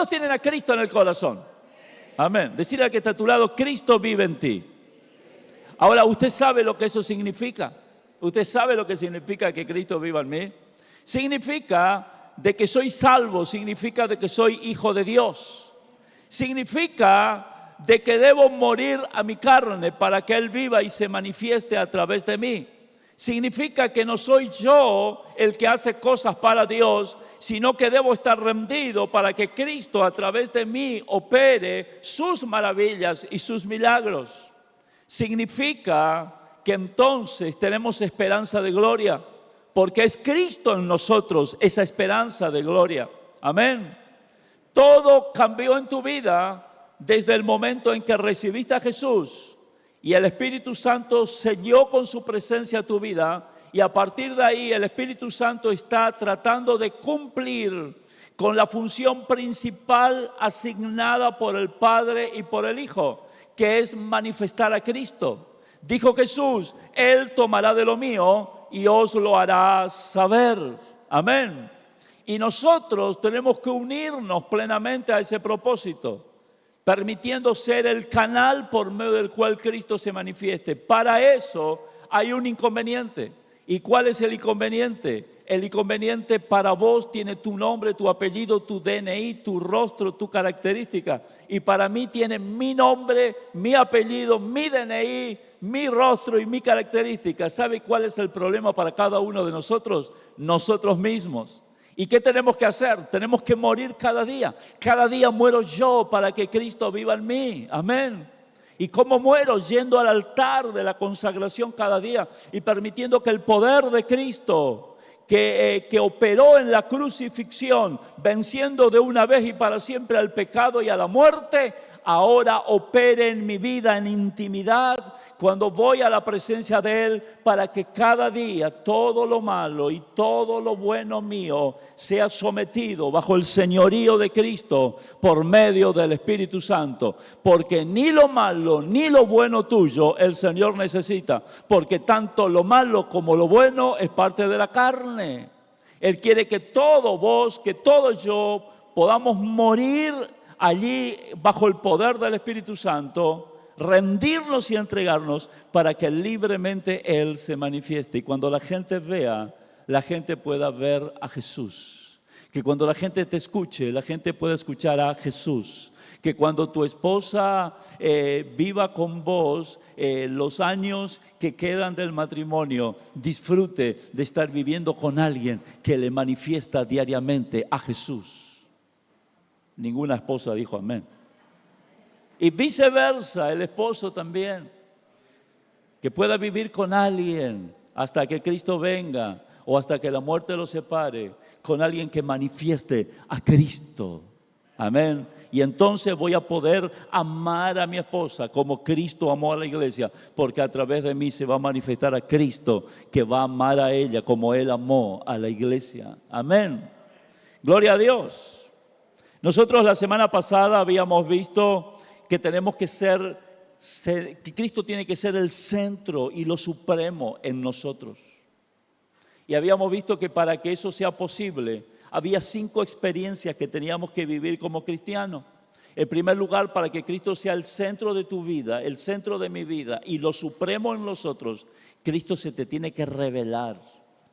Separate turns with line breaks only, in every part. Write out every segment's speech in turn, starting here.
¿Cuántos tienen a Cristo en el corazón? Amén. Decirle al que está a tu lado, Cristo vive en ti. Ahora, ¿usted sabe lo que eso significa? ¿Usted sabe lo que significa que Cristo viva en mí? Significa de que soy salvo, significa de que soy hijo de Dios. Significa de que debo morir a mi carne para que Él viva y se manifieste a través de mí. Significa que no soy yo el que hace cosas para Dios, sino que debo estar rendido para que Cristo a través de mí opere sus maravillas y sus milagros. Significa que entonces tenemos esperanza de gloria, porque es Cristo en nosotros esa esperanza de gloria. Amén. Todo cambió en tu vida desde el momento en que recibiste a Jesús y el Espíritu Santo selló con su presencia tu vida, y a partir de ahí el Espíritu Santo está tratando de cumplir con la función principal asignada por el Padre y por el Hijo, que es manifestar a Cristo. Dijo Jesús, Él tomará de lo mío y os lo hará saber. Amén. Y nosotros tenemos que unirnos plenamente a ese propósito, permitiendo ser el canal por medio del cual Cristo se manifieste. Para eso hay un inconveniente. ¿Y cuál es el inconveniente? El inconveniente para vos tiene tu nombre, tu apellido, tu DNI, tu rostro, tu característica. Y para mí tiene mi nombre, mi apellido, mi DNI, mi rostro y mi característica. ¿Sabe cuál es el problema para cada uno de nosotros? Nosotros mismos. ¿Y qué tenemos que hacer? Tenemos que morir cada día. Cada día muero yo para que Cristo viva en mí. Amén. ¿Y cómo muero? Yendo al altar de la consagración cada día y permitiendo que el poder de Cristo que operó en la crucifixión, venciendo de una vez y para siempre al pecado y a la muerte, ahora opere en mi vida en intimidad, cuando voy a la presencia de Él, para que cada día todo lo malo y todo lo bueno mío sea sometido bajo el señorío de Cristo por medio del Espíritu Santo. Porque ni lo malo ni lo bueno tuyo el Señor necesita, porque tanto lo malo como lo bueno es parte de la carne. Él quiere que todo vos, que todo yo podamos morir allí bajo el poder del Espíritu Santo, rendirnos y entregarnos para que libremente Él se manifieste. Y cuando la gente vea, la gente pueda ver a Jesús. Que cuando la gente te escuche, la gente pueda escuchar a Jesús. Que cuando tu esposa viva con vos los años que quedan del matrimonio, disfrute de estar viviendo con alguien que le manifiesta diariamente a Jesús. Ninguna esposa dijo amén. Y viceversa, el esposo también, que pueda vivir con alguien hasta que Cristo venga o hasta que la muerte lo separe, con alguien que manifieste a Cristo. Amén. Y entonces voy a poder amar a mi esposa como Cristo amó a la iglesia, porque a través de mí se va a manifestar a Cristo, que va a amar a ella como Él amó a la iglesia. Amén. Gloria a Dios. Nosotros la semana pasada habíamos visto que tenemos que que Cristo tiene que ser el centro y lo supremo en nosotros. Y habíamos visto que para que eso sea posible, había 5 experiencias que teníamos que vivir como cristianos. En primer lugar, para que Cristo sea el centro de tu vida, el centro de mi vida y lo supremo en nosotros, Cristo se te tiene que revelar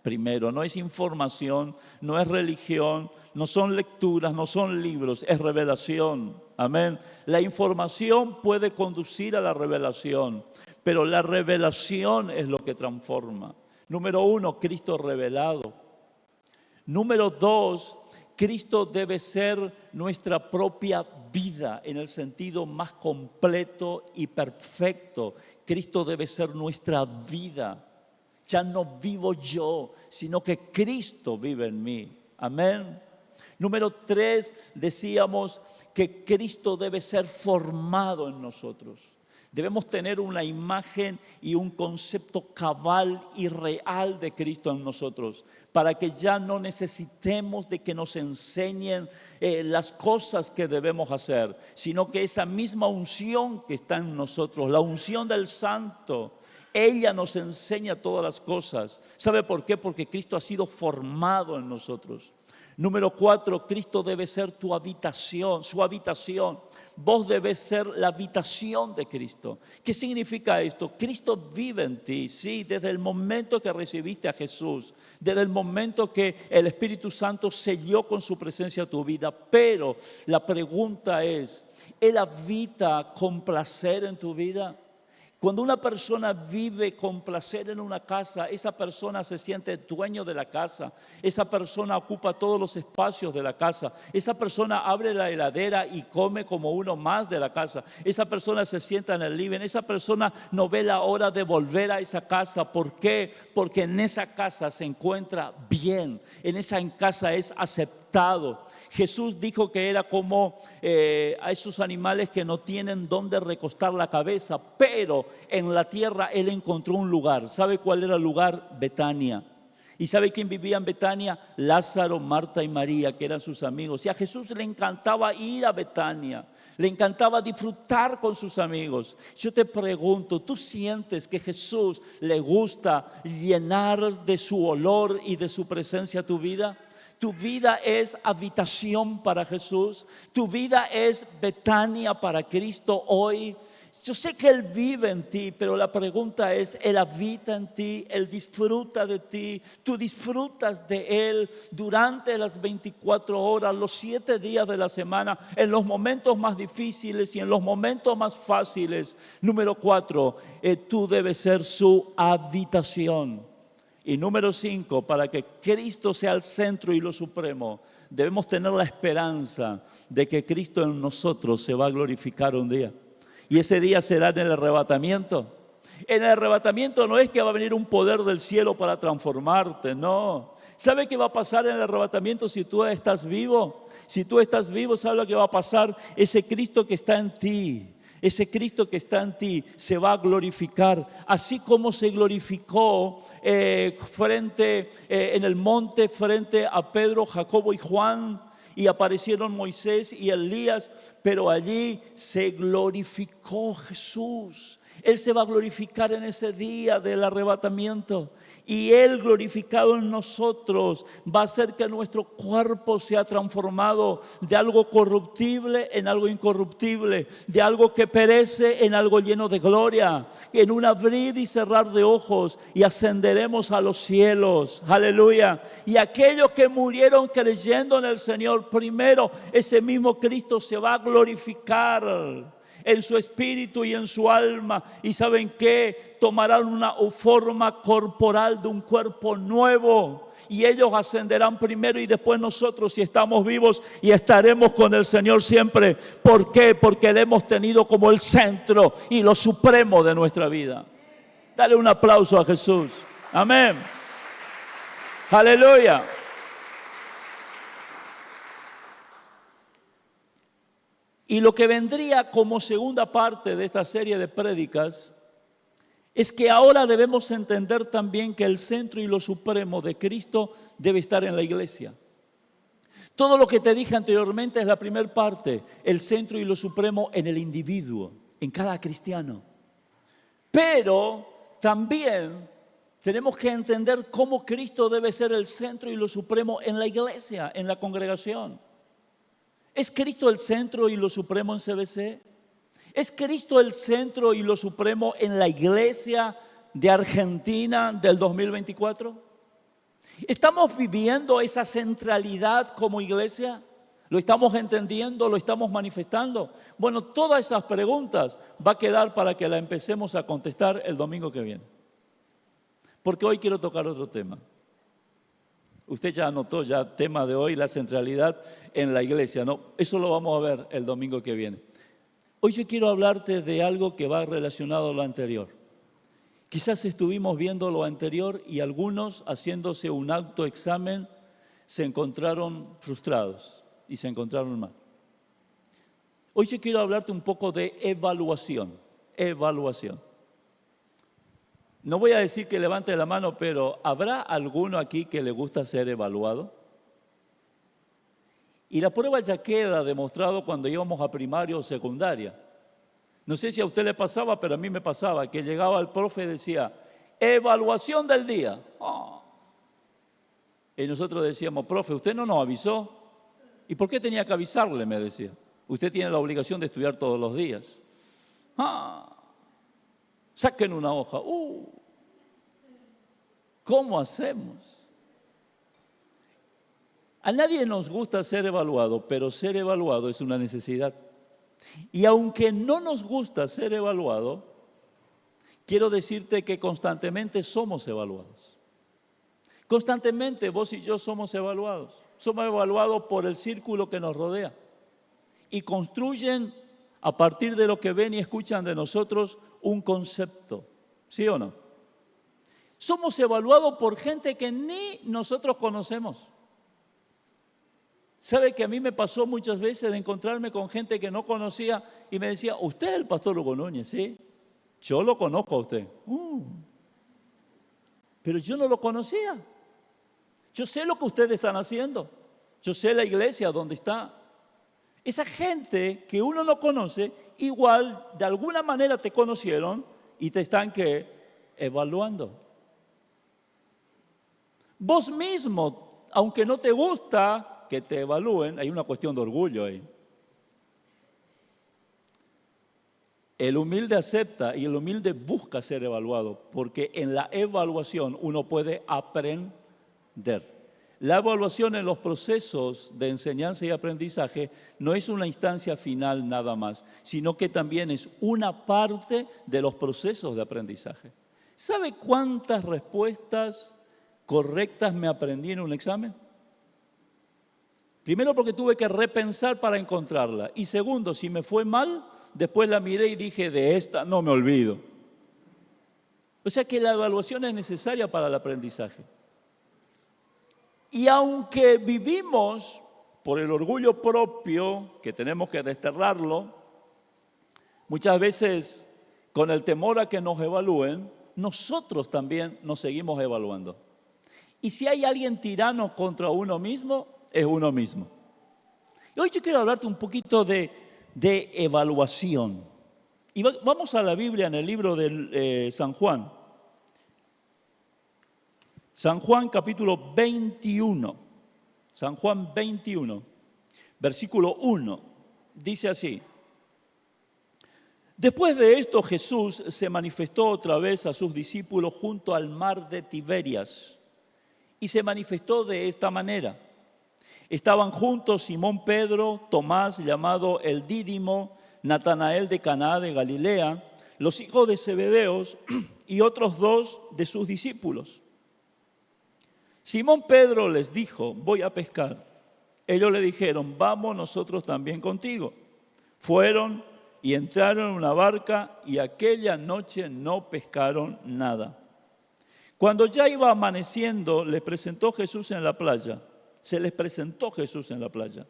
primero. No es información, no es religión, no son lecturas, no son libros, es revelación. Amén. La información puede conducir a la revelación, pero la revelación es lo que transforma. Número 1, Cristo revelado. Número 2, Cristo debe ser nuestra propia vida en el sentido más completo y perfecto. Cristo debe ser nuestra vida. Ya no vivo yo, sino que Cristo vive en mí. Amén. Número 3, decíamos que Cristo debe ser formado en nosotros. Debemos tener una imagen y un concepto cabal y real de Cristo en nosotros, para que ya no necesitemos de que nos enseñen las cosas que debemos hacer, sino que esa misma unción que está en nosotros, la unción del Santo, ella nos enseña todas las cosas. ¿Sabe por qué? Porque Cristo ha sido formado en nosotros. Número 4, Cristo debe ser tu habitación, su habitación. Vos debes ser la habitación de Cristo. ¿Qué significa esto? Cristo vive en ti, sí, desde el momento que recibiste a Jesús, desde el momento que el Espíritu Santo selló con su presencia tu vida. Pero la pregunta es, ¿Él habita con placer en tu vida? Cuando una persona vive con placer en una casa, esa persona se siente dueño de la casa. Esa persona ocupa todos los espacios de la casa. Esa persona abre la heladera y come como uno más de la casa. Esa persona se sienta en el living. Esa persona no ve la hora de volver a esa casa. ¿Por qué? Porque en esa casa se encuentra bien. En esa casa es aceptado. Jesús dijo que era como a esos animales que no tienen dónde recostar la cabeza, pero en la tierra Él encontró un lugar. ¿Sabe cuál era el lugar? Betania. ¿Y sabe quién vivía en Betania? Lázaro, Marta y María, que eran sus amigos. Y a Jesús le encantaba ir a Betania. Le encantaba disfrutar con sus amigos. Yo te pregunto, ¿tú sientes que Jesús le gusta llenar de su olor y de su presencia tu vida? Tu vida es habitación para Jesús. Tu vida es Betania para Cristo hoy. Yo sé que Él vive en ti, pero la pregunta es, ¿Él habita en ti? ¿Él disfruta de ti? ¿Tú disfrutas de Él durante las 24 horas, los 7 días de la semana, en los momentos más difíciles y en los momentos más fáciles? Número 4, tú debes ser su habitación. Y número 5, para que Cristo sea el centro y lo supremo, debemos tener la esperanza de que Cristo en nosotros se va a glorificar un día. Y ese día será en el arrebatamiento. En el arrebatamiento no es que va a venir un poder del cielo para transformarte, no. ¿Sabe qué va a pasar en el arrebatamiento si tú estás vivo? Si tú estás vivo, ¿sabe lo que va a pasar? Ese Cristo que está en ti. Ese Cristo que está en ti se va a glorificar, así como se glorificó en el monte frente a Pedro, Jacobo y Juan, y aparecieron Moisés y Elías, pero allí se glorificó Jesús. Él se va a glorificar en ese día del arrebatamiento. Y Él glorificado en nosotros va a hacer que nuestro cuerpo sea transformado de algo corruptible en algo incorruptible, de algo que perece en algo lleno de gloria, en un abrir y cerrar de ojos, y ascenderemos a los cielos. Aleluya. Y aquellos que murieron creyendo en el Señor, primero ese mismo Cristo se va a glorificar en su espíritu y en su alma. ¿Y saben qué? Tomarán una forma corporal de un cuerpo nuevo. Y ellos ascenderán primero y después nosotros, si estamos vivos, y estaremos con el Señor siempre. ¿Por qué? Porque le hemos tenido como el centro y lo supremo de nuestra vida. Dale un aplauso a Jesús. Amén. Aleluya. Y lo que vendría como segunda parte de esta serie de prédicas es que ahora debemos entender también que el centro y lo supremo de Cristo debe estar en la iglesia. Todo lo que te dije anteriormente es la primera parte, el centro y lo supremo en el individuo, en cada cristiano. Pero también tenemos que entender cómo Cristo debe ser el centro y lo supremo en la iglesia, en la congregación. ¿Es Cristo el centro y lo supremo en CBC? ¿Es Cristo el centro y lo supremo en la iglesia de Argentina del 2024? ¿Estamos viviendo esa centralidad como iglesia? ¿Lo estamos entendiendo? ¿Lo estamos manifestando? Bueno, todas esas preguntas va a quedar para que la empecemos a contestar el domingo que viene. Porque hoy quiero tocar otro tema. Usted ya anotó ya tema de hoy, la centralidad en la iglesia, ¿no? Eso lo vamos a ver el domingo que viene. Hoy yo quiero hablarte de algo que va relacionado a lo anterior. Quizás estuvimos viendo lo anterior y algunos, haciéndose un autoexamen, se encontraron frustrados y se encontraron mal. Hoy yo quiero hablarte un poco de evaluación. Evaluación. No voy a decir que levante la mano, pero ¿habrá alguno aquí que le gusta ser evaluado? Y la prueba ya queda demostrado cuando íbamos a primaria o secundaria. No sé si a usted le pasaba, pero a mí me pasaba, que llegaba el profe y decía, evaluación del día. Oh. Y nosotros decíamos, profe, ¿usted no nos avisó? ¿Y por qué tenía que avisarle? Me decía. Usted tiene la obligación de estudiar todos los días. Saquen una hoja. ¿Cómo hacemos? A nadie nos gusta ser evaluado, pero ser evaluado es una necesidad. Y aunque no nos gusta ser evaluado, quiero decirte que constantemente somos evaluados. Constantemente vos y yo somos evaluados. Somos evaluados por el círculo que nos rodea. Y construyen a partir de lo que ven y escuchan de nosotros un concepto. ¿Sí o no? Somos evaluados por gente que ni nosotros conocemos. ¿Sabe que a mí me pasó muchas veces de encontrarme con gente que no conocía y me decía, ¿usted es el pastor Hugo Núñez? Sí, yo lo conozco a usted. Pero yo no lo conocía. Yo sé lo que ustedes están haciendo. Yo sé la iglesia donde está. Esa gente que uno no conoce, igual de alguna manera te conocieron y te están evaluando. Vos mismo, aunque no te gusta que te evalúen, hay una cuestión de orgullo ahí. El humilde acepta y el humilde busca ser evaluado, porque en la evaluación uno puede aprender. La evaluación en los procesos de enseñanza y aprendizaje no es una instancia final nada más, sino que también es una parte de los procesos de aprendizaje. ¿Sabe cuántas respuestas correctas me aprendí en un examen? Primero, porque tuve que repensar para encontrarla. Y segundo, si me fue mal, después la miré y dije, de esta no me olvido. O sea que la evaluación es necesaria para el aprendizaje. Y aunque vivimos por el orgullo propio, que tenemos que desterrarlo, muchas veces con el temor a que nos evalúen, nosotros también nos seguimos evaluando. Y si hay alguien tirano contra uno mismo, es uno mismo. Y hoy yo quiero hablarte un poquito de evaluación. Y vamos a la Biblia en el libro de San Juan. San Juan capítulo 21. San Juan 21, versículo 1. Dice así. Después de esto Jesús se manifestó otra vez a sus discípulos junto al mar de Tiberias. Y se manifestó de esta manera. Estaban juntos Simón Pedro, Tomás llamado el Dídimo, Natanael de Caná de Galilea, los hijos de Zebedeos y otros dos de sus discípulos. Simón Pedro les dijo, voy a pescar. Ellos le dijeron, vamos nosotros también contigo. Fueron y entraron en una barca y aquella noche no pescaron nada. Cuando ya iba amaneciendo, les presentó Jesús en la playa. Se les presentó Jesús en la playa.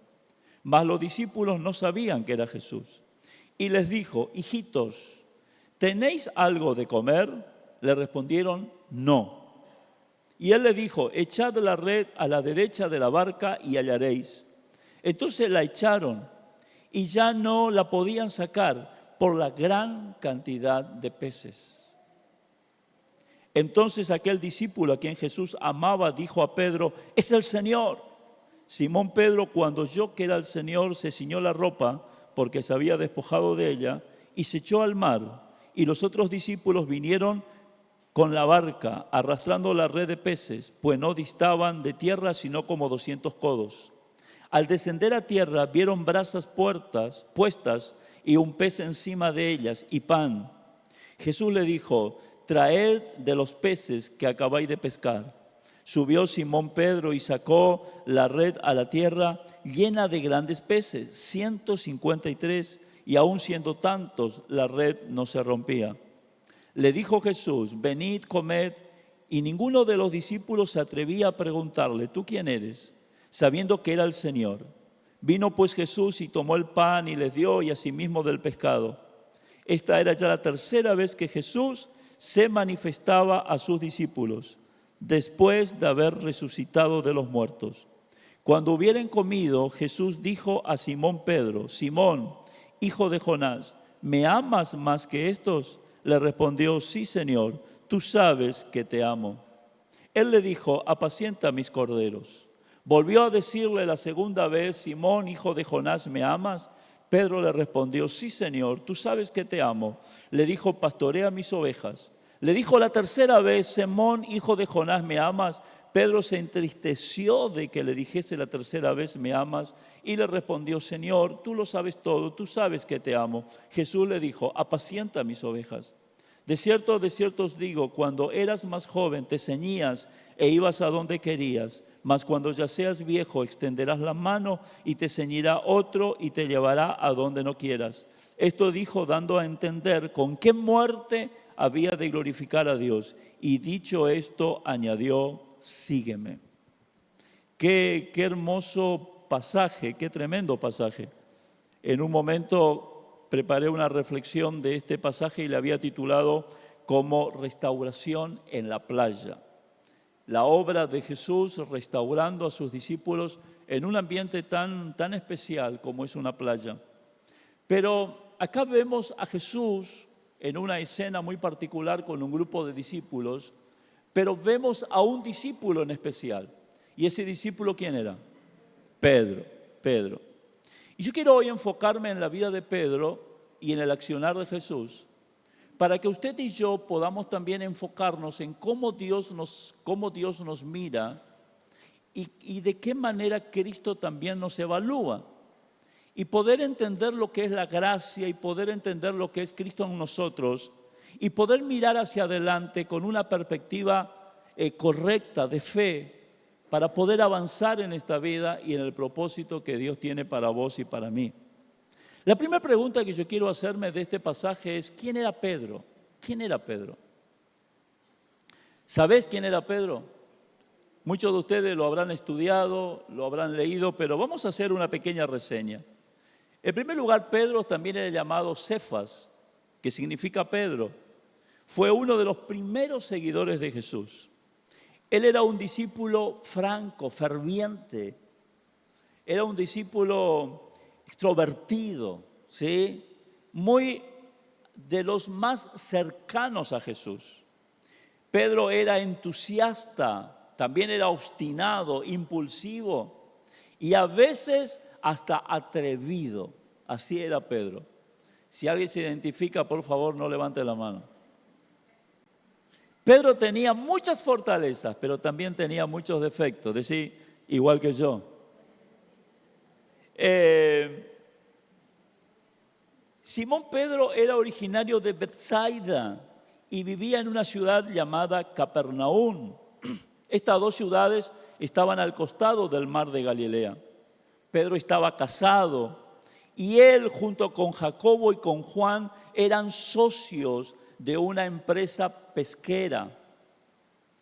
Mas los discípulos no sabían que era Jesús. Y les dijo, hijitos, ¿tenéis algo de comer? Le respondieron, no. Y él le dijo, echad la red a la derecha de la barca y hallaréis. Entonces la echaron y ya no la podían sacar por la gran cantidad de peces. Entonces aquel discípulo a quien Jesús amaba dijo a Pedro, es el Señor. Simón Pedro, cuando oyó que era el Señor, se ciñó la ropa porque se había despojado de ella y se echó al mar. Y los otros discípulos vinieron con la barca, arrastrando la red de peces, pues no distaban de tierra sino como 200 codos. Al descender a tierra vieron brasas puestas y un pez encima de ellas y pan. Jesús le dijo, traed de los peces que acabáis de pescar. Subió Simón Pedro y sacó la red a la tierra llena de grandes peces, 153, y aun siendo tantos, la red no se rompía. Le dijo Jesús, venid, comed, y ninguno de los discípulos se atrevía a preguntarle, ¿tú quién eres?, sabiendo que era el Señor. Vino pues Jesús y tomó el pan y les dio, y asimismo del pescado. Esta era ya la tercera vez que Jesús se manifestaba a sus discípulos, después de haber resucitado de los muertos. Cuando hubieran comido, Jesús dijo a Simón Pedro, Simón, hijo de Jonás, ¿me amas más que estos? Le respondió, sí, Señor, tú sabes que te amo. Él le dijo: apacienta mis corderos. Volvió a decirle la segunda vez: Simón, hijo de Jonás, ¿me amas? Pedro le respondió: sí, Señor, tú sabes que te amo. Le dijo: pastorea mis ovejas. Le dijo la tercera vez: Simón, hijo de Jonás, ¿me amas? Pedro se entristeció de que le dijese la tercera vez: ¿me amas? Y le respondió: Señor, tú lo sabes todo, tú sabes que te amo. Jesús le dijo: apacienta mis ovejas. De cierto os digo, cuando eras más joven te ceñías e ibas a donde querías, mas cuando ya seas viejo extenderás la mano y te ceñirá otro y te llevará a donde no quieras. Esto dijo dando a entender con qué muerte había de glorificar a Dios. Y dicho esto, añadió: sígueme. Qué hermoso pasaje, qué tremendo pasaje. En un momento preparé una reflexión de este pasaje y la había titulado como Restauración en la playa. La obra de Jesús restaurando a sus discípulos en un ambiente tan especial como es una playa. Pero acá vemos a Jesús en una escena muy particular con un grupo de discípulos, pero vemos a un discípulo en especial. ¿Y ese discípulo quién era? Pedro. Y yo quiero hoy enfocarme en la vida de Pedro y en el accionar de Jesús, para que usted y yo podamos también enfocarnos en cómo Dios nos mira y de qué manera Cristo también nos evalúa. Y poder entender lo que es la gracia y poder entender lo que es Cristo en nosotros y poder mirar hacia adelante con una perspectiva correcta de fe, para poder avanzar en esta vida y en el propósito que Dios tiene para vos y para mí. La primera pregunta que yo quiero hacerme de este pasaje es: ¿quién era Pedro? ¿Quién era Pedro? ¿Sabés quién era Pedro? Muchos de ustedes lo habrán estudiado, lo habrán leído, pero vamos a hacer una pequeña reseña. En primer lugar, Pedro también era llamado Cefas, que significa Pedro. Fue uno de los primeros seguidores de Jesús. Él era un discípulo franco, ferviente. Era un discípulo extrovertido, ¿sí? Muy de los más cercanos a Jesús. Pedro era entusiasta, también era obstinado, impulsivo y a veces hasta atrevido. Así era Pedro. Si alguien se identifica, por favor, no levante la mano. Pedro tenía muchas fortalezas, pero también tenía muchos defectos, es decir, igual que yo. Simón Pedro era originario de Bethsaida y vivía en una ciudad llamada Capernaum. Estas dos ciudades estaban al costado del mar de Galilea. Pedro estaba casado y él, junto con Jacobo y con Juan, eran socios de una empresa pesquera.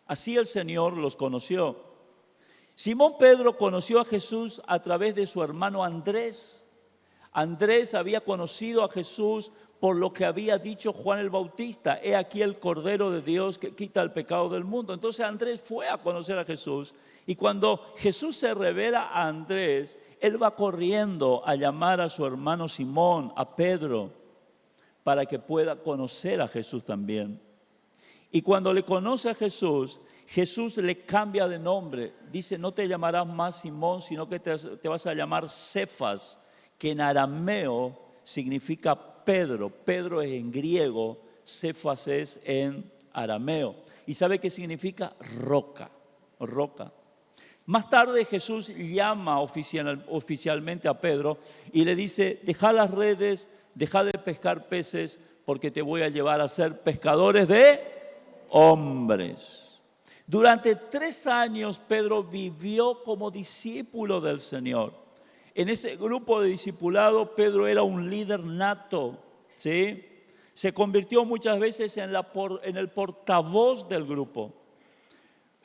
Así el Señor los conoció. Simón Pedro conoció a Jesús a través de su hermano Andrés. Andrés había conocido a Jesús por lo que había dicho Juan el Bautista: he aquí el Cordero de Dios que quita el pecado del mundo. Entonces Andrés fue a conocer a Jesús y cuando Jesús se revela a Andrés, él va corriendo a llamar a su hermano Simón, a Pedro, para que pueda conocer a Jesús también. Y cuando le conoce a Jesús, Jesús le cambia de nombre. Dice: no te llamarás más Simón, sino que te vas a llamar Cefas, que en arameo significa Pedro. Pedro es en griego, Cefas es en arameo. ¿Y sabe qué significa? Roca. Más tarde Jesús llama oficialmente a Pedro y le dice: deja las redes, deja de pescar peces, porque te voy a llevar a ser pescadores de hombres. Durante 3 años Pedro vivió como discípulo del Señor. En ese grupo de discipulado Pedro era un líder nato, ¿sí? Se convirtió muchas veces en el portavoz del grupo.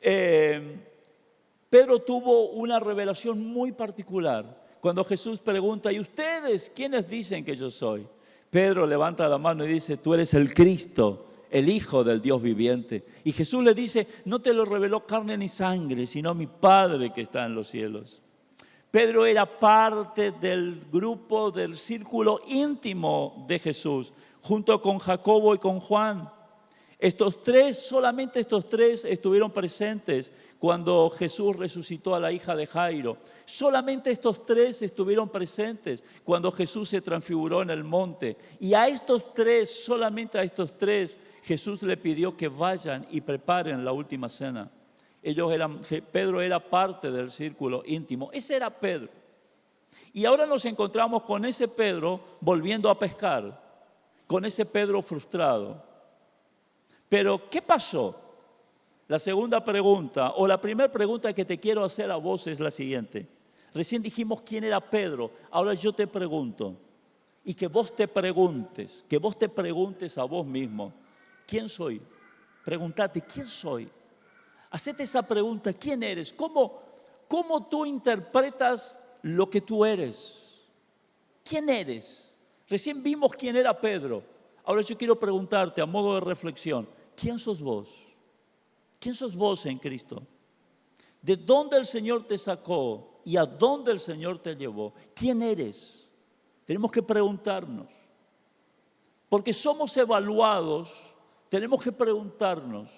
Pedro tuvo una revelación muy particular. Cuando Jesús pregunta: ¿y ustedes quiénes dicen que yo soy? Pedro levanta la mano y dice: tú eres el Cristo, el Hijo del Dios viviente. Y Jesús le dice: no te lo reveló carne ni sangre, sino mi Padre que está en los cielos. Pedro era parte del grupo, del círculo íntimo de Jesús, junto con Jacobo y con Juan. Solamente estos tres estuvieron presentes cuando Jesús resucitó a la hija de Jairo. Solamente estos tres estuvieron presentes cuando Jesús se transfiguró en el monte. Y solamente a estos tres, Jesús le pidió que vayan y preparen la última cena. Pedro era parte del círculo íntimo. Ese era Pedro. Y ahora nos encontramos con ese Pedro volviendo a pescar, con ese Pedro frustrado. Pero, ¿qué pasó? La segunda pregunta, o la primera pregunta que te quiero hacer a vos es la siguiente. Recién dijimos quién era Pedro, ahora yo te pregunto, y que vos te preguntes a vos mismo, ¿quién soy? Pregúntate, ¿quién soy? Hacete esa pregunta, ¿quién eres? ¿Cómo tú interpretas lo que tú eres? ¿Quién eres? Recién vimos quién era Pedro. Ahora yo quiero preguntarte a modo de reflexión, ¿quién sos vos? ¿Quién sos vos en Cristo? ¿De dónde el Señor te sacó y a dónde el Señor te llevó? ¿Quién eres? Tenemos que preguntarnos. Porque somos evaluados, tenemos que preguntarnos,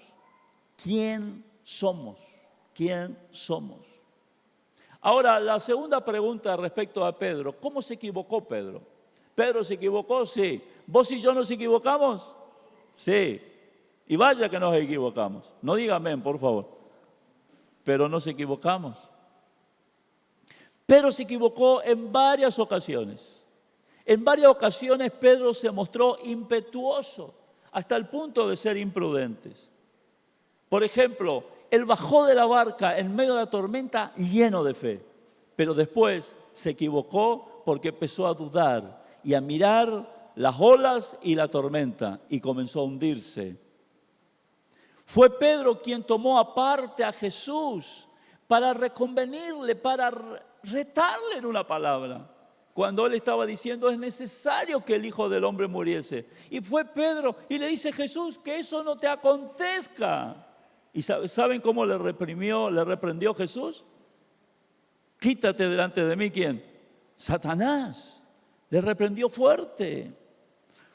¿quién somos? ¿Quién somos? Ahora, la segunda pregunta respecto a Pedro, ¿cómo se equivocó Pedro? ¿Pedro se equivocó? Sí. ¿Vos y yo nos equivocamos? Sí. Y vaya que nos equivocamos. No diga amén, por favor. Pero nos equivocamos. Pedro se equivocó en varias ocasiones. En varias ocasiones Pedro se mostró impetuoso hasta el punto de ser imprudente. Por ejemplo, él bajó de la barca en medio de la tormenta lleno de fe. Pero después se equivocó porque empezó a dudar y a mirar las olas y la tormenta y comenzó a hundirse. Fue Pedro quien tomó aparte a Jesús para reconvenirle, para retarle en una palabra. Cuando él estaba diciendo, es necesario que el Hijo del Hombre muriese. Y fue Pedro y le dice, Jesús, que eso no te acontezca. ¿Y saben cómo le reprendió Jesús? Quítate delante de mí, ¿quién? Satanás. Le reprendió fuerte.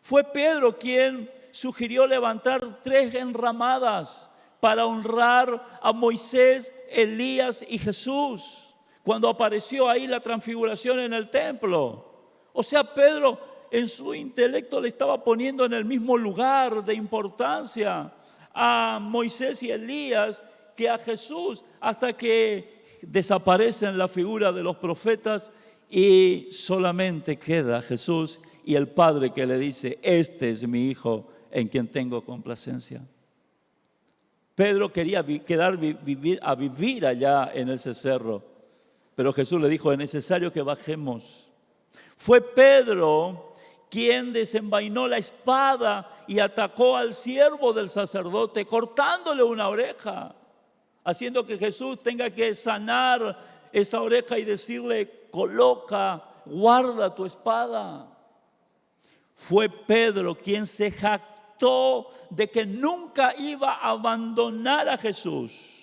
Fue Pedro quien sugirió levantar 3 enramadas para honrar a Moisés, Elías y Jesús, cuando apareció ahí la transfiguración en el templo. O sea, Pedro en su intelecto le estaba poniendo en el mismo lugar de importancia a Moisés y Elías que a Jesús, hasta que desaparecen la figura de los profetas y solamente queda Jesús y el Padre que le dice, este es mi Hijo en quien tengo complacencia. Pedro quería vivir allá en ese cerro, pero Jesús le dijo, es necesario que bajemos. Fue Pedro quien desenvainó la espada y atacó al siervo del sacerdote, cortándole una oreja, haciendo que Jesús tenga que sanar esa oreja y decirle, guarda tu espada. Fue Pedro quien se jactó de que nunca iba a abandonar a Jesús,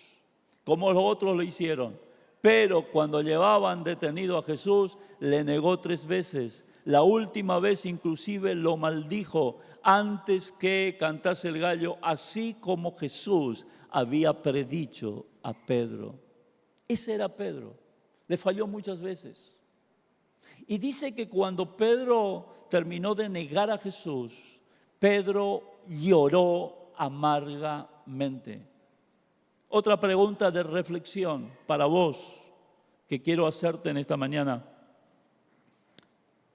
como los otros lo hicieron. Pero cuando llevaban detenido a Jesús, le negó 3 veces. La última vez inclusive lo maldijo antes que cantase el gallo, así como Jesús había predicho a Pedro. Ese era Pedro. Le falló muchas veces. Y dice que cuando Pedro terminó de negar a Jesús, Pedro lloró amargamente. Otra pregunta de reflexión para vos que quiero hacerte en esta mañana.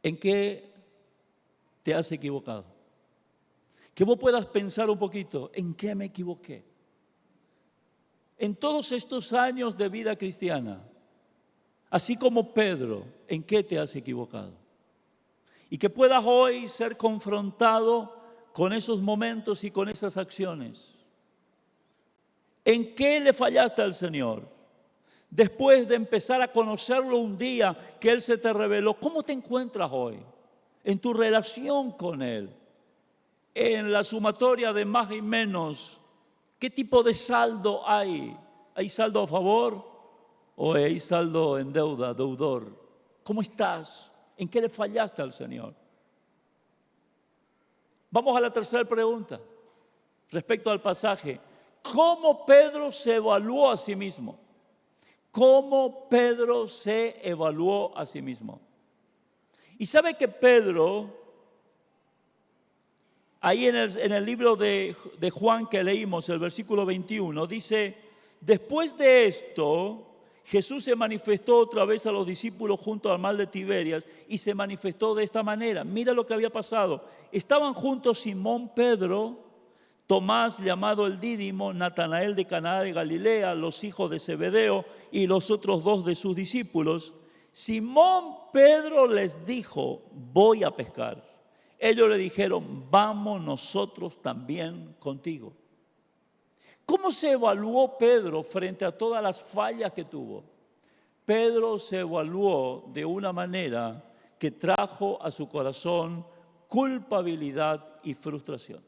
¿En qué te has equivocado? Que vos puedas pensar un poquito, ¿en qué me equivoqué? En todos estos años de vida cristiana, así como Pedro, ¿en qué te has equivocado? Y que puedas hoy ser confrontado con esos momentos y con esas acciones. ¿En qué le fallaste al Señor? Después de empezar a conocerlo un día que Él se te reveló, ¿cómo te encuentras hoy? En tu relación con Él. En la sumatoria de más y menos, ¿qué tipo de saldo hay? ¿Hay saldo a favor o hay saldo en deuda, deudor? ¿Cómo estás? ¿En qué le fallaste al Señor? Vamos a la tercera pregunta. respecto al pasaje, cómo Pedro se evaluó a sí mismo. Cómo Pedro se evaluó a sí mismo. Y sabe que Pedro, ahí en el libro de Juan que leímos, el versículo 21, dice, después de esto, Jesús se manifestó otra vez a los discípulos junto al mar de Tiberias y se manifestó de esta manera. Mira lo que había pasado. Estaban juntos Simón Pedro, Tomás llamado el Dídimo, Natanael de Caná de Galilea, los hijos de Zebedeo y los otros dos de sus discípulos. Simón Pedro les dijo, voy a pescar. Ellos le dijeron, vamos nosotros también contigo. ¿Cómo se evaluó Pedro frente a todas las fallas que tuvo? Pedro se evaluó de una manera que trajo a su corazón culpabilidad y frustración.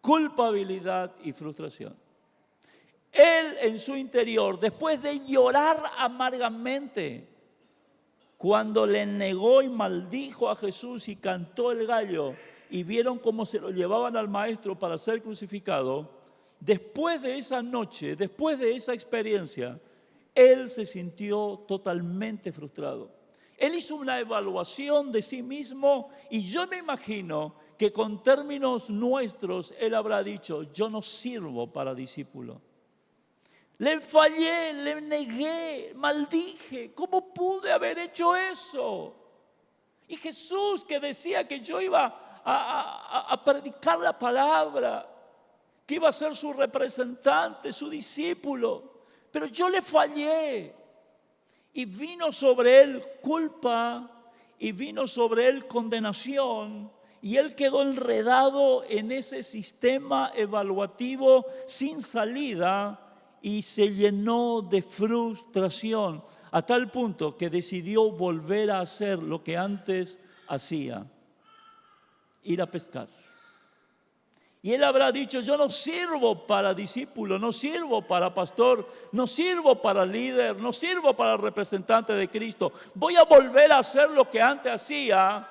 Culpabilidad y frustración. Él en su interior, después de llorar amargamente, cuando le negó y maldijo a Jesús y cantó el gallo y vieron cómo se lo llevaban al maestro para ser crucificado, después de esa noche, después de esa experiencia, él se sintió totalmente frustrado. Él hizo una evaluación de sí mismo y yo me imagino que con términos nuestros él habrá dicho, yo no sirvo para discípulo. Le fallé, le negué, maldije. ¿Cómo pude haber hecho eso? Y Jesús que decía que yo iba a predicar la palabra, que iba a ser su representante, su discípulo, pero yo le fallé. Y vino sobre él culpa y vino sobre él condenación. Y él quedó enredado en ese sistema evaluativo sin salida y se llenó de frustración a tal punto que decidió volver a hacer lo que antes hacía, ir a pescar. Y él habrá dicho, yo no sirvo para discípulo, no sirvo para pastor, no sirvo para líder, no sirvo para representante de Cristo. Voy a volver a hacer lo que antes hacía.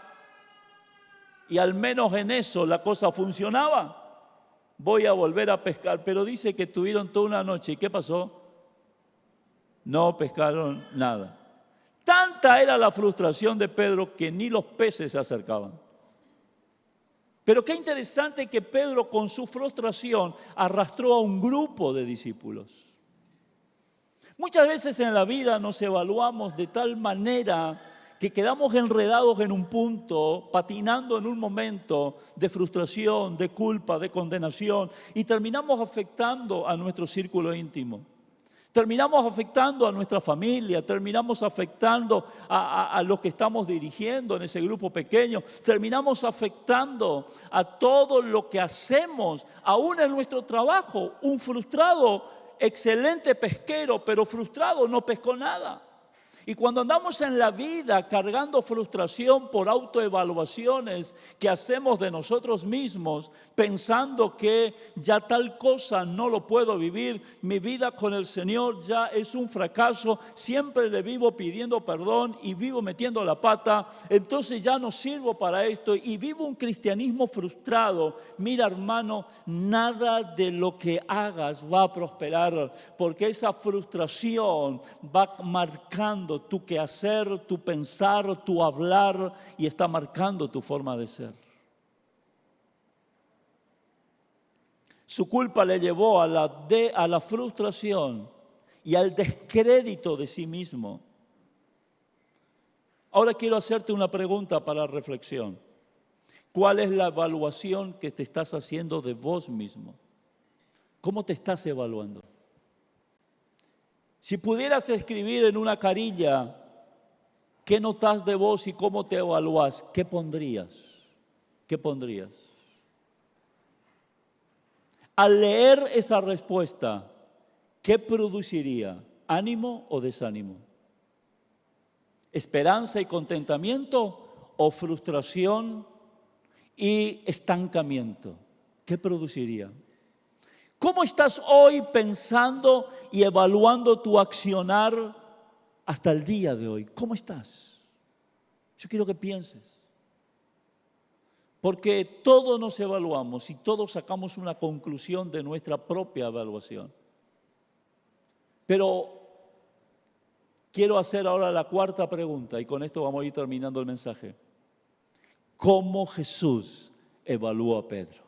Y al menos en eso la cosa funcionaba. Voy a volver a pescar. Pero dice que tuvieron toda una noche. ¿Y qué pasó? No pescaron nada. Tanta era la frustración de Pedro que ni los peces se acercaban. Pero qué interesante que Pedro con su frustración arrastró a un grupo de discípulos. Muchas veces en la vida nos evaluamos de tal manera que quedamos enredados en un punto, patinando en un momento de frustración, de culpa, de condenación y terminamos afectando a nuestro círculo íntimo. Terminamos afectando a nuestra familia, terminamos afectando a los que estamos dirigiendo en ese grupo pequeño, terminamos afectando a todo lo que hacemos, aún en nuestro trabajo. Un frustrado, excelente pesquero, pero frustrado no pescó nada. Y cuando andamos en la vida cargando frustración por autoevaluaciones que hacemos de nosotros mismos, pensando que ya tal cosa no lo puedo vivir, mi vida con el Señor ya es un fracaso, siempre le vivo pidiendo perdón y vivo metiendo la pata, entonces ya no sirvo para esto y vivo un cristianismo frustrado. Mira, hermano, nada de lo que hagas va a prosperar, porque esa frustración va marcando tu quehacer, tu pensar, tu hablar y está marcando tu forma de ser. Su culpa le llevó a la frustración y al descrédito de sí mismo. Ahora quiero hacerte una pregunta para reflexión. ¿Cuál es la evaluación que te estás haciendo de vos mismo? ¿Cómo te estás evaluando? Si pudieras escribir en una carilla qué notas de vos y cómo te evaluás, ¿qué pondrías? ¿Qué pondrías? Al leer esa respuesta, ¿qué produciría? ¿Ánimo o desánimo? ¿Esperanza y contentamiento o frustración y estancamiento? ¿Qué produciría? ¿Cómo estás hoy pensando y evaluando tu accionar hasta el día de hoy? ¿Cómo estás? Yo quiero que pienses. Porque todos nos evaluamos y todos sacamos una conclusión de nuestra propia evaluación. Pero quiero hacer ahora la cuarta pregunta y con esto vamos a ir terminando el mensaje. ¿Cómo Jesús evaluó a Pedro?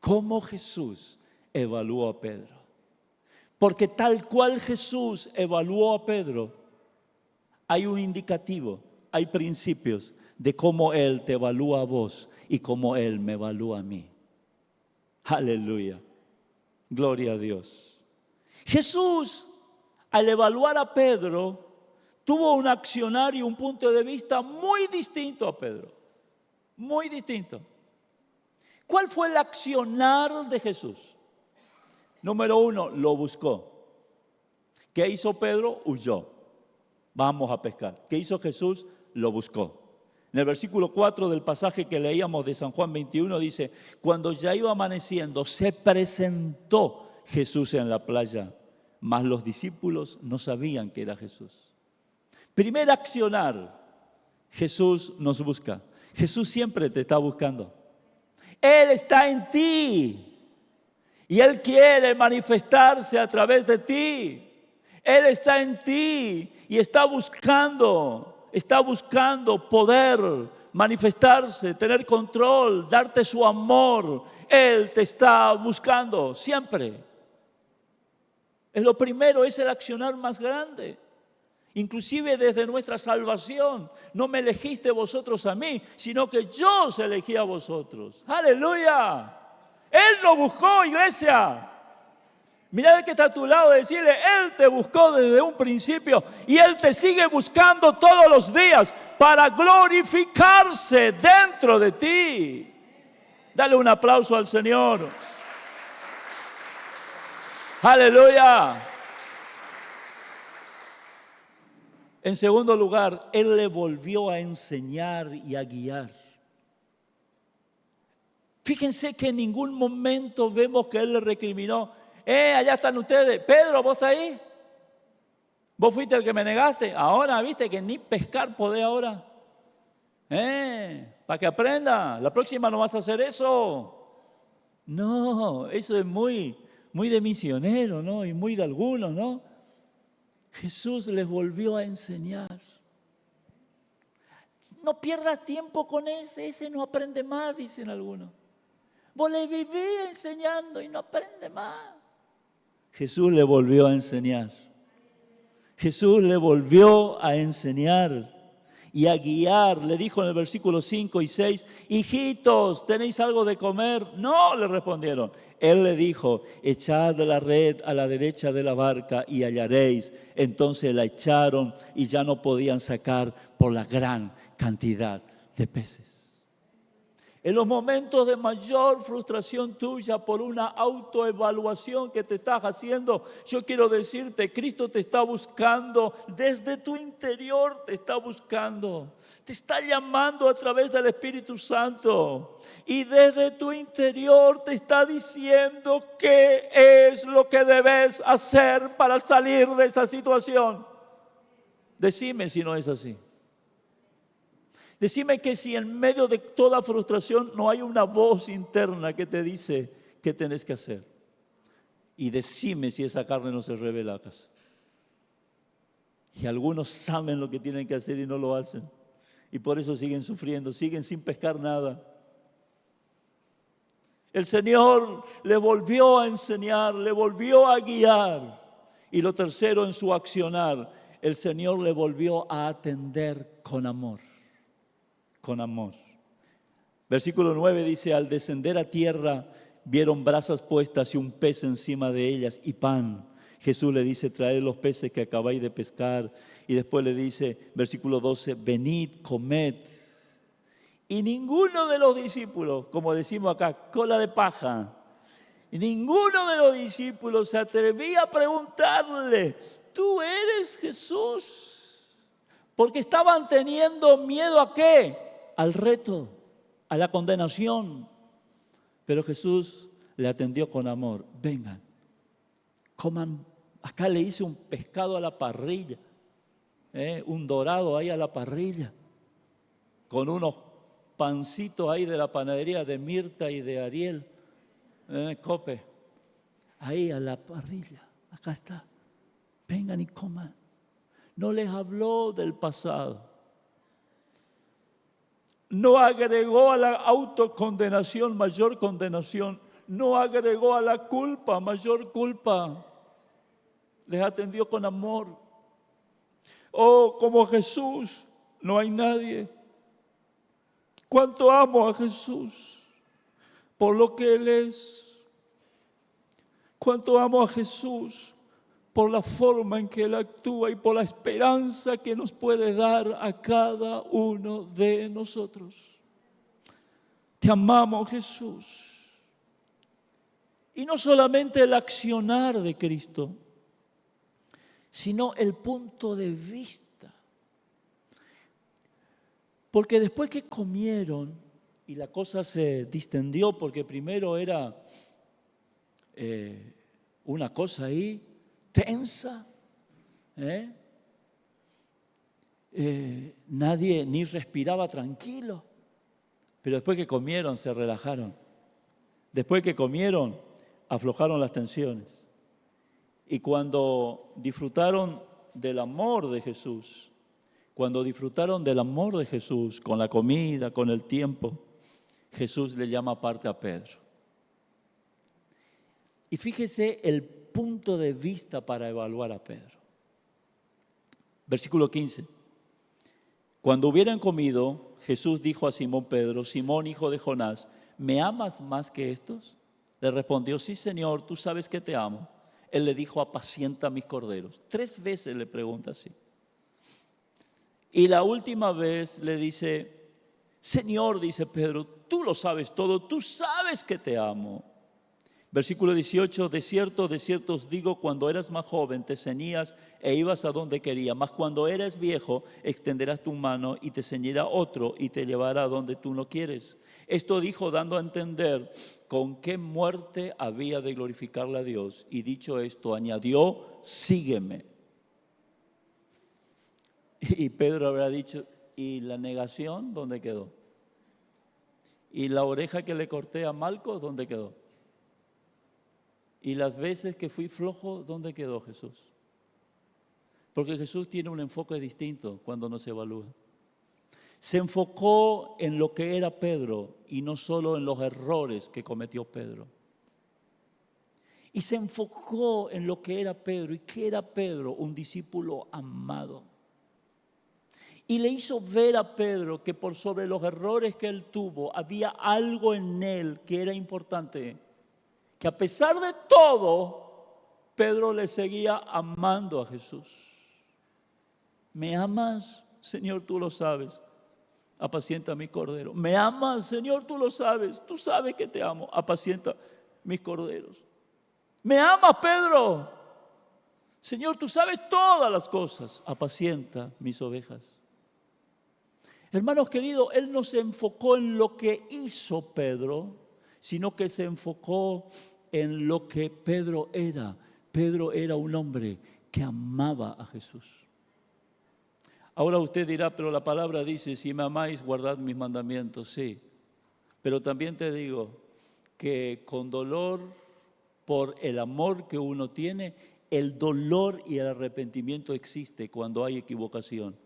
¿Cómo Jesús evaluó a Pedro? Porque tal cual Jesús evaluó a Pedro, hay un indicativo, hay principios de cómo Él te evalúa a vos y cómo Él me evalúa a mí. Aleluya. Gloria a Dios. Jesús, al evaluar a Pedro, tuvo un accionar y un punto de vista muy distinto a Pedro. Muy distinto. ¿Cuál fue el accionar de Jesús? Número 1, lo buscó. ¿Qué hizo Pedro? Huyó. Vamos a pescar. ¿Qué hizo Jesús? Lo buscó. En el versículo 4 del pasaje que leíamos de San Juan 21 dice, cuando ya iba amaneciendo, se presentó Jesús en la playa, mas los discípulos no sabían que era Jesús. Primer accionar, Jesús nos busca. Jesús siempre te está buscando. Él está en ti y Él quiere manifestarse a través de ti. Él está en ti y está buscando poder manifestarse, tener control, darte su amor. Él te está buscando siempre. Es lo primero, es el accionar más grande. Inclusive desde nuestra salvación, no me elegiste vosotros a mí, sino que yo os elegí a vosotros. ¡Aleluya! Él nos buscó, iglesia. Mirá el que está a tu lado, decirle, Él te buscó desde un principio y Él te sigue buscando todos los días para glorificarse dentro de ti. Dale un aplauso al Señor. ¡Aleluya! En segundo lugar, Él le volvió a enseñar y a guiar. Fíjense que en ningún momento vemos que Él le recriminó. Allá están ustedes. Pedro, ¿vos estás ahí? ¿Vos fuiste el que me negaste? Ahora, ¿viste que ni pescar podés ahora? Para que aprenda. La próxima no vas a hacer eso. No, eso es muy de misionero, ¿no? Y muy de algunos, ¿no? Jesús les volvió a enseñar. No pierdas tiempo con ese no aprende más, dicen algunos. Vos le vivís enseñando y no aprende más. Jesús le volvió a enseñar. Jesús le volvió a enseñar y a guiar. Le dijo en el versículo 5 y 6, hijitos, ¿tenéis algo de comer? No, le respondieron. Él le dijo, echad la red a la derecha de la barca y hallaréis. Entonces la echaron y ya no podían sacar por la gran cantidad de peces. En los momentos de mayor frustración tuya por una autoevaluación que te estás haciendo, yo quiero decirte, Cristo te está buscando, desde tu interior te está buscando, te está llamando a través del Espíritu Santo y desde tu interior te está diciendo qué es lo que debes hacer para salir de esa situación. Decime si no es así. Decime que si en medio de toda frustración no hay una voz interna que te dice qué tenés que hacer. Y decime si esa carne no se revela acaso. Y algunos saben lo que tienen que hacer y no lo hacen. Y por eso siguen sufriendo, siguen sin pescar nada. El Señor le volvió a enseñar, le volvió a guiar. Y lo tercero en su accionar, el Señor le volvió a atender con amor. Con amor. Versículo 9 dice, al descender a tierra vieron brasas puestas y un pez encima de ellas y pan. Jesús le dice, traed los peces que acabáis de pescar. Y después le dice, versículo 12, venid, comed. Y ninguno de los discípulos, como decimos acá, cola de paja, y ninguno de los discípulos se atrevía a preguntarle, ¿tú eres Jesús? Porque estaban teniendo miedo ¿a qué? Al reto, a la condenación. Pero Jesús le atendió con amor. Vengan, coman. Acá le hice un pescado a la parrilla, un dorado ahí a la parrilla, con unos pancitos ahí de la panadería de Mirta y de Ariel, Cope, ahí a la parrilla, acá está, vengan y coman. No les habló del pasado. No agregó a la autocondenación mayor condenación. No agregó a la culpa mayor culpa. Les atendió con amor. Oh, como Jesús, no hay nadie. Cuánto amo a Jesús por lo que Él es. Cuánto amo a Jesús por la forma en que Él actúa y por la esperanza que nos puede dar a cada uno de nosotros. Te amamos, Jesús. Y no solamente el accionar de Cristo, sino el punto de vista. Porque después que comieron, y la cosa se distendió, porque primero era una cosa ahí tensa, nadie ni respiraba tranquilo, pero después que comieron se relajaron. Después que comieron aflojaron las tensiones. Y cuando disfrutaron del amor de Jesús, cuando disfrutaron del amor de Jesús con la comida, con el tiempo, Jesús le llama aparte a Pedro. Y fíjese el punto de vista para evaluar a Pedro. Versículo 15. Cuando hubieran comido, Jesús dijo a Simón Pedro: Simón, hijo de Jonás, ¿me amas más que estos? Le respondió: sí, Señor, tú sabes que te amo. Él le dijo: apacienta mis corderos. 3 veces le pregunta así. Y la última vez le dice: Señor, dice Pedro, tú lo sabes todo, tú sabes que te amo. Versículo 18, de cierto os digo, cuando eras más joven te ceñías e ibas a donde querías, mas cuando eres viejo extenderás tu mano y te ceñirá otro y te llevará a donde tú no quieres. Esto dijo dando a entender con qué muerte había de glorificarle a Dios. Y dicho esto añadió: sígueme. Y Pedro habrá dicho: ¿y la negación dónde quedó? ¿Y la oreja que le corté a Malco dónde quedó? ¿Y las veces que fui flojo dónde quedó Jesús? Porque Jesús tiene un enfoque distinto cuando nos evalúa. Se enfocó en lo que era Pedro y no solo en los errores que cometió Pedro. Y se enfocó en lo que era Pedro. ¿Y qué era Pedro? Un discípulo amado. Y le hizo ver a Pedro que por sobre los errores que él tuvo, había algo en él que era importante. Que a pesar de todo, Pedro le seguía amando a Jesús. ¿Me amas? Señor, tú lo sabes. Apacienta mi cordero. ¿Me amas? Señor, tú lo sabes. Tú sabes que te amo. Apacienta mis corderos. ¿Me amas, Pedro? Señor, tú sabes todas las cosas. Apacienta mis ovejas. Hermanos queridos, Él no se enfocó en lo que hizo Pedro, sino que se enfocó en lo que Pedro era. Pedro era un hombre que amaba a Jesús. Ahora usted dirá: pero la palabra dice: si me amáis, guardad mis mandamientos. Sí, pero también te digo que con dolor por el amor que uno tiene, el dolor y el arrepentimiento existe cuando hay equivocación.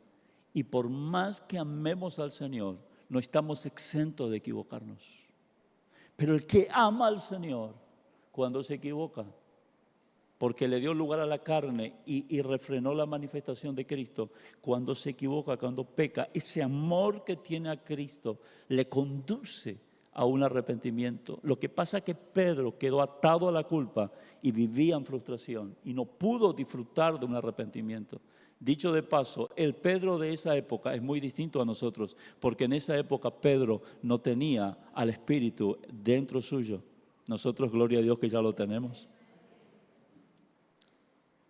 Y por más que amemos al Señor, no estamos exentos de equivocarnos. Pero el que ama al Señor, cuando se equivoca, porque le dio lugar a la carne y refrenó la manifestación de Cristo, cuando se equivoca, cuando peca, ese amor que tiene a Cristo le conduce a un arrepentimiento. Lo que pasa es que Pedro quedó atado a la culpa y vivía en frustración y no pudo disfrutar de un arrepentimiento. Dicho de paso, el Pedro de esa época es muy distinto a nosotros, porque en esa época Pedro no tenía al Espíritu dentro suyo. Nosotros, gloria a Dios, que ya lo tenemos.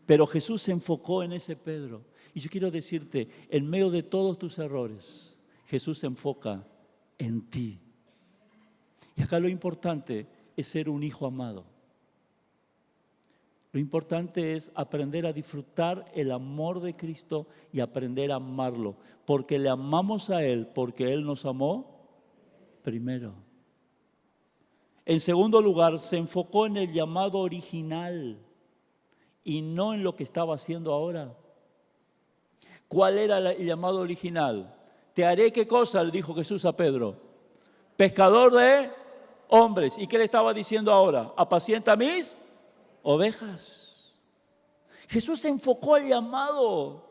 Pero Jesús se enfocó en ese Pedro. Y yo quiero decirte, en medio de todos tus errores, Jesús se enfoca en ti. Y acá lo importante es ser un hijo amado. Lo importante es aprender a disfrutar el amor de Cristo y aprender a amarlo. Porque le amamos a Él, porque Él nos amó primero. En segundo lugar, se enfocó en el llamado original y no en lo que estaba haciendo ahora. ¿Cuál era el llamado original? Te haré, ¿qué cosa? Le dijo Jesús a Pedro. Pescador de hombres. ¿Y qué le estaba diciendo ahora? Apacienta mis ovejas. Jesús se enfocó al llamado.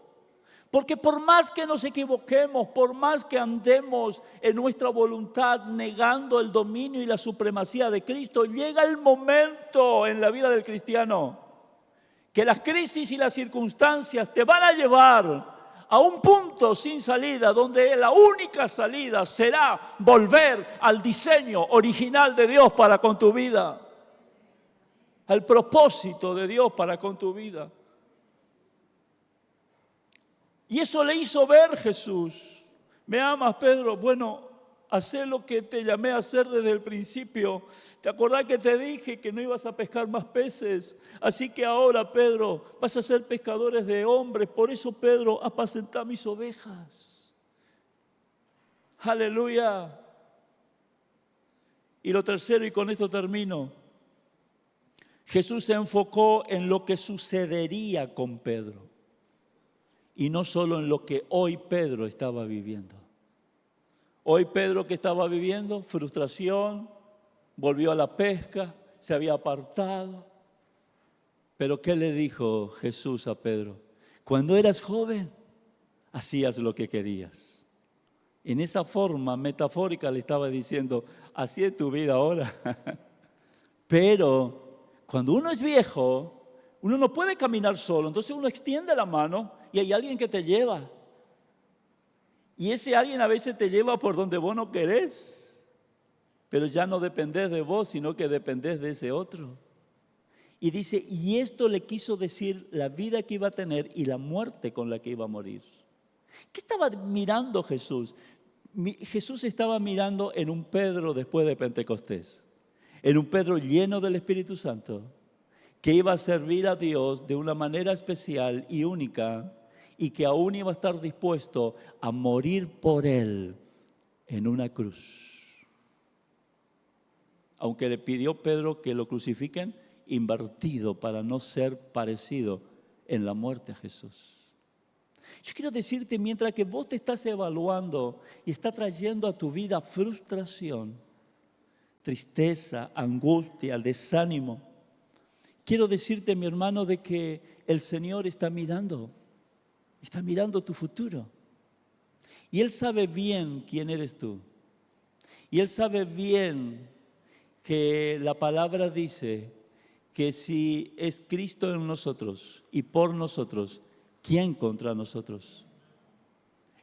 Porque por más que nos equivoquemos, por más que andemos en nuestra voluntad negando el dominio y la supremacía de Cristo, llega el momento en la vida del cristiano que las crisis y las circunstancias te van a llevar a un punto sin salida, donde la única salida será volver al diseño original de Dios para con tu vida, al propósito de Dios para con tu vida. Y eso le hizo ver Jesús. ¿Me amas, Pedro? Bueno, hacé lo que te llamé a hacer desde el principio. ¿Te acordás que te dije que no ibas a pescar más peces? Así que ahora, Pedro, vas a ser pescadores de hombres. Por eso, Pedro, apacentá mis ovejas. Aleluya. Y lo tercero, y con esto termino. Jesús se enfocó en lo que sucedería con Pedro. Y no solo en lo que hoy Pedro estaba viviendo. Hoy Pedro, ¿qué estaba viviendo? Frustración, volvió a la pesca, se había apartado. Pero ¿qué le dijo Jesús a Pedro? Cuando eras joven, hacías lo que querías. En esa forma metafórica le estaba diciendo, así es tu vida ahora. Pero cuando uno es viejo, uno no puede caminar solo, entonces uno extiende la mano y hay alguien que te lleva. Y ese alguien a veces te lleva por donde vos no querés, pero ya no dependés de vos, sino que dependés de ese otro. Y dice, y esto le quiso decir la vida que iba a tener y la muerte con la que iba a morir. ¿Qué estaba mirando Jesús? Jesús estaba mirando en un Pedro después de Pentecostés, en un Pedro lleno del Espíritu Santo, que iba a servir a Dios de una manera especial y única, y que aún iba a estar dispuesto a morir por Él en una cruz. Aunque le pidió Pedro que lo crucifiquen, invertido para no ser parecido en la muerte a Jesús. Yo quiero decirte, mientras que vos te estás evaluando y está trayendo a tu vida frustración, tristeza, angustia, desánimo, quiero decirte, mi hermano, de que el Señor está mirando tu futuro. Y Él sabe bien quién eres tú. Y Él sabe bien que la palabra dice que si es Cristo en nosotros y por nosotros, ¿quién contra nosotros?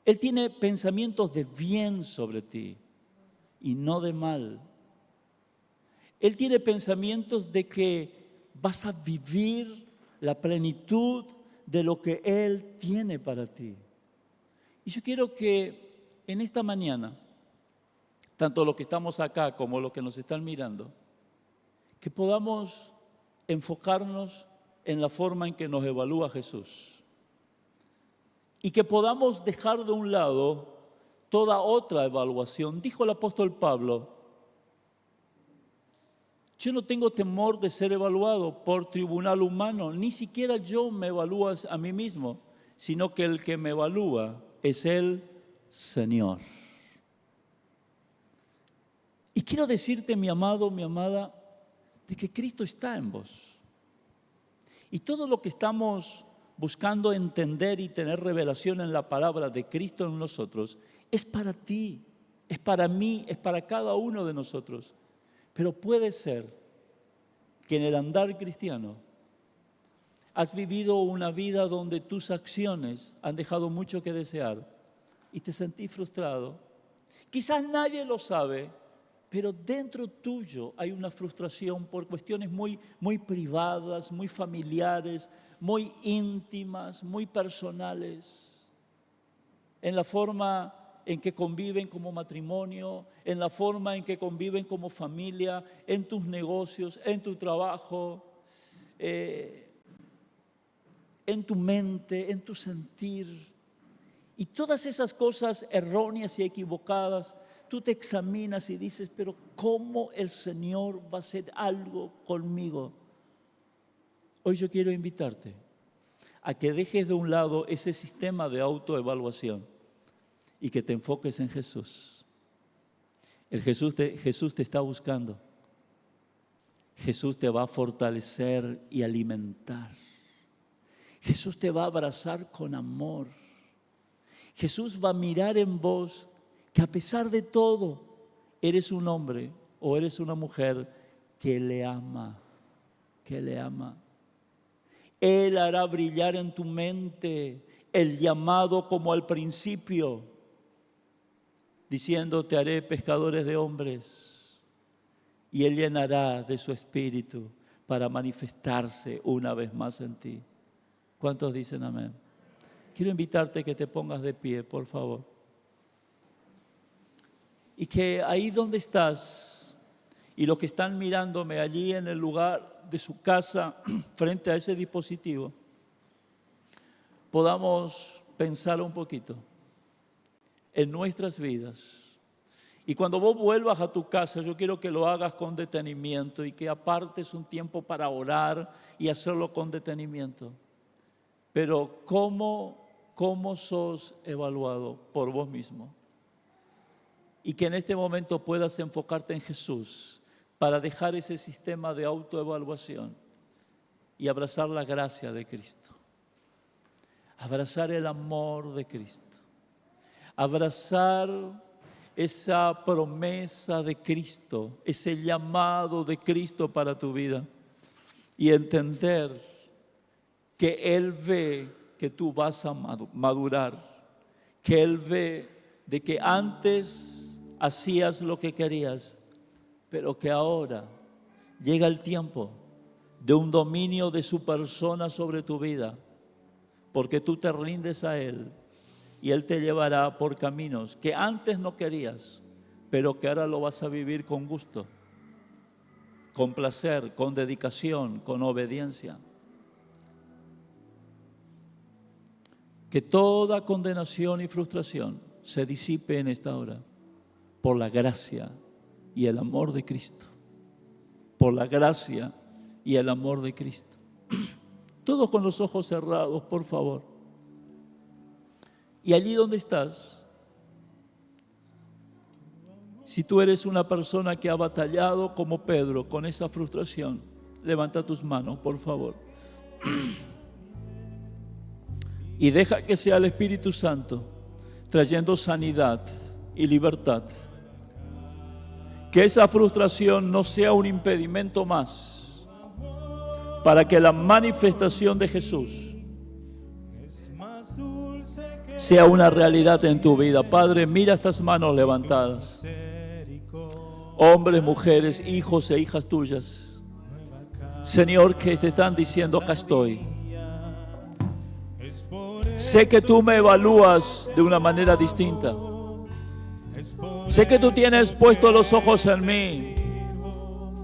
Él tiene pensamientos de bien sobre ti y no de mal. Él tiene pensamientos de que vas a vivir la plenitud de lo que Él tiene para ti. Y yo quiero que en esta mañana, tanto los que estamos acá como los que nos están mirando, que podamos enfocarnos en la forma en que nos evalúa Jesús y que podamos dejar de un lado toda otra evaluación. Dijo el apóstol Pablo, yo no tengo temor de ser evaluado por tribunal humano, ni siquiera yo me evalúo a mí mismo, sino que el que me evalúa es el Señor. Y quiero decirte, mi amado, mi amada, de que Cristo está en vos. Y todo lo que estamos buscando entender y tener revelación en la palabra de Cristo en nosotros, es para ti, es para mí, es para cada uno de nosotros. Pero puede ser que en el andar cristiano has vivido una vida donde tus acciones han dejado mucho que desear y te sentís frustrado. Quizás nadie lo sabe, pero dentro tuyo hay una frustración por cuestiones muy privadas, muy familiares, muy íntimas, muy personales, en la forma en que conviven como matrimonio, en la forma en que conviven como familia, en tus negocios, en tu trabajo, en tu mente, en tu sentir. Y todas esas cosas erróneas y equivocadas, tú te examinas y dices, pero ¿cómo el Señor va a hacer algo conmigo? Hoy yo quiero invitarte a que dejes de un lado ese sistema de autoevaluación y que te enfoques en Jesús. Jesús te está buscando. Jesús te va a fortalecer y alimentar. Jesús te va a abrazar con amor. Jesús va a mirar en vos que a pesar de todo, eres un hombre o eres una mujer que le ama, que le ama. Él hará brillar en tu mente el llamado como al principio, diciendo, te haré pescadores de hombres. Y Él llenará de su espíritu para manifestarse una vez más en ti. ¿Cuántos dicen amén? Quiero invitarte a que te pongas de pie, por favor. Y que ahí donde estás, y los que están mirándome allí en el lugar de su casa, frente a ese dispositivo, podamos pensar un poquito en nuestras vidas. Y cuando vos vuelvas a tu casa, yo quiero que lo hagas con detenimiento y que apartes un tiempo para orar y hacerlo con detenimiento. Pero ¿cómo sos evaluado por vos mismo? Y que en este momento puedas enfocarte en Jesús para dejar ese sistema de autoevaluación y abrazar la gracia de Cristo. Abrazar el amor de Cristo. Abrazar esa promesa de Cristo, ese llamado de Cristo para tu vida. Y entender que Él ve que tú vas a madurar, que Él ve de que antes hacías lo que querías, pero que ahora llega el tiempo de un dominio de su persona sobre tu vida, porque tú te rindes a Él y Él te llevará por caminos que antes no querías, pero que ahora lo vas a vivir con gusto, con placer, con dedicación, con obediencia. Que toda condenación y frustración se disipe en esta hora por la gracia y el amor de Cristo. Por la gracia y el amor de Cristo. Todos con los ojos cerrados, por favor. Y allí donde estás, si tú eres una persona que ha batallado como Pedro con esa frustración, levanta tus manos, por favor. Y deja que sea el Espíritu Santo trayendo sanidad y libertad. Que esa frustración no sea un impedimento más para que la manifestación de Jesús sea una realidad en tu vida. Padre, mira estas manos levantadas. Hombres, mujeres, hijos e hijas tuyas. Señor, que te están diciendo, acá estoy. Sé que tú me evalúas de una manera distinta. Sé que tú tienes puestos los ojos en mí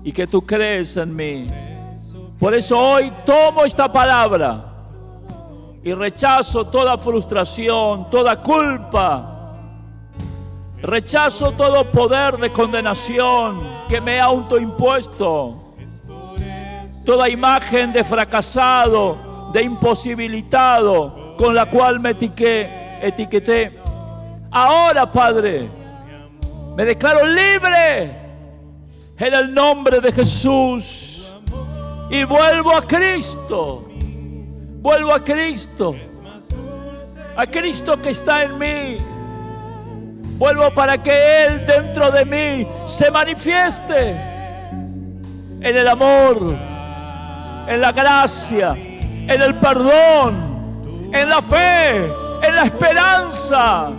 y que tú crees en mí. Por eso hoy tomo esta palabra y rechazo toda frustración, toda culpa. Rechazo todo poder de condenación que me he autoimpuesto. Toda imagen de fracasado, de imposibilitado con la cual me etiqueté. Ahora, Padre, me declaro libre en el nombre de Jesús y vuelvo a Cristo. Vuelvo a Cristo que está en mí. Vuelvo para que Él dentro de mí se manifieste en el amor, en la gracia, en el perdón, en la fe, en la esperanza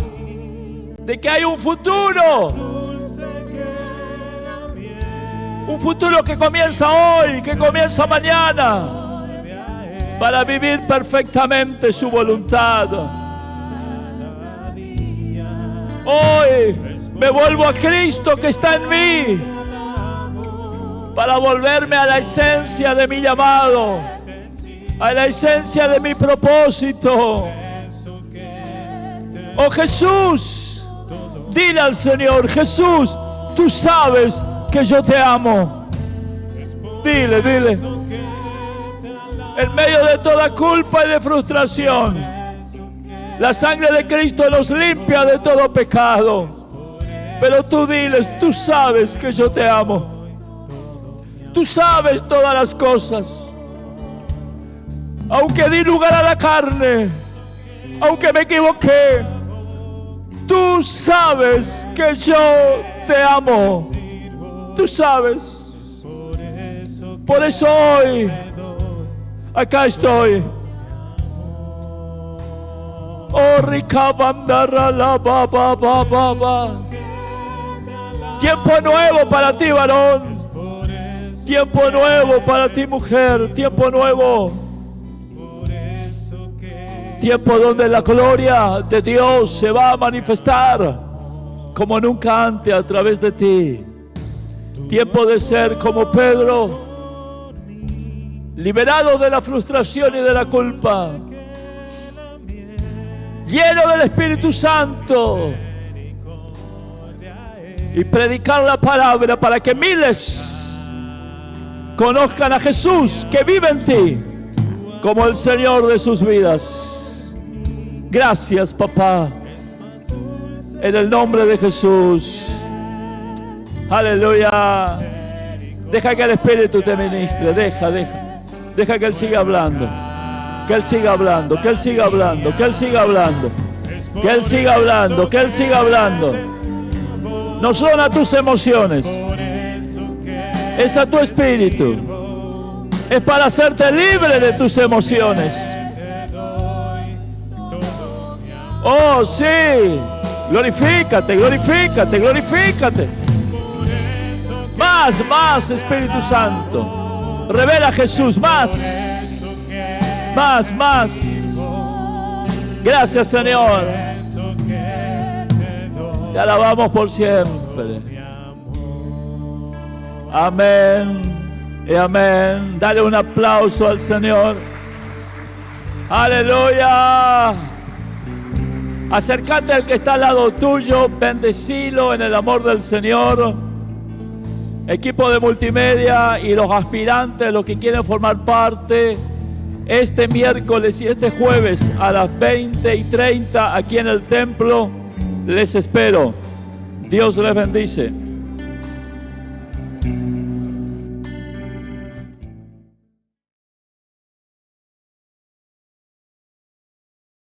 de que hay un futuro que comienza hoy, que comienza mañana, para vivir perfectamente su voluntad. Hoy me vuelvo a Cristo que está en mí, para volverme a la esencia de mi llamado, a la esencia de mi propósito. Oh Jesús, dile al Señor: Jesús, tú sabes que yo te amo. Dile, dile. En medio de toda culpa y de frustración, la sangre de Cristo nos limpia de todo pecado. Pero tú diles: tú sabes que yo te amo. Tú sabes todas las cosas. Aunque di lugar a la carne, aunque me equivoqué, tú sabes que yo te amo. Tú sabes. Por eso hoy, acá estoy. Oh, ricabandara la ba ba ba ba ba. Tiempo nuevo para ti, varón. Tiempo nuevo para ti, mujer. Tiempo nuevo. Tiempo donde la gloria de Dios se va a manifestar como nunca antes a través de ti. Tiempo de ser como Pedro, liberado de la frustración y de la culpa, lleno del Espíritu Santo, y predicar la palabra para que miles conozcan a Jesús que vive en ti como el Señor de sus vidas. Gracias, papá, en el nombre de Jesús. Aleluya. Deja que el Espíritu te ministre. Deja que Él siga hablando. Que Él siga hablando. Que Él siga hablando. Que Él siga hablando. Que Él siga hablando. Que Él siga hablando. No son a tus emociones, es a tu espíritu. Es para hacerte libre de tus emociones. Oh, sí. Glorifícate, glorifícate, glorifícate. Más, Espíritu Santo. Revela a Jesús, más. Gracias, Señor. Te alabamos por siempre. Amén y amén. Dale un aplauso al Señor. Aleluya. Acércate al que está al lado tuyo, bendecilo en el amor del Señor. Equipo de multimedia y los aspirantes, los que quieren formar parte, este miércoles y este jueves a las 20:30 aquí en el templo, les espero. Dios les bendice.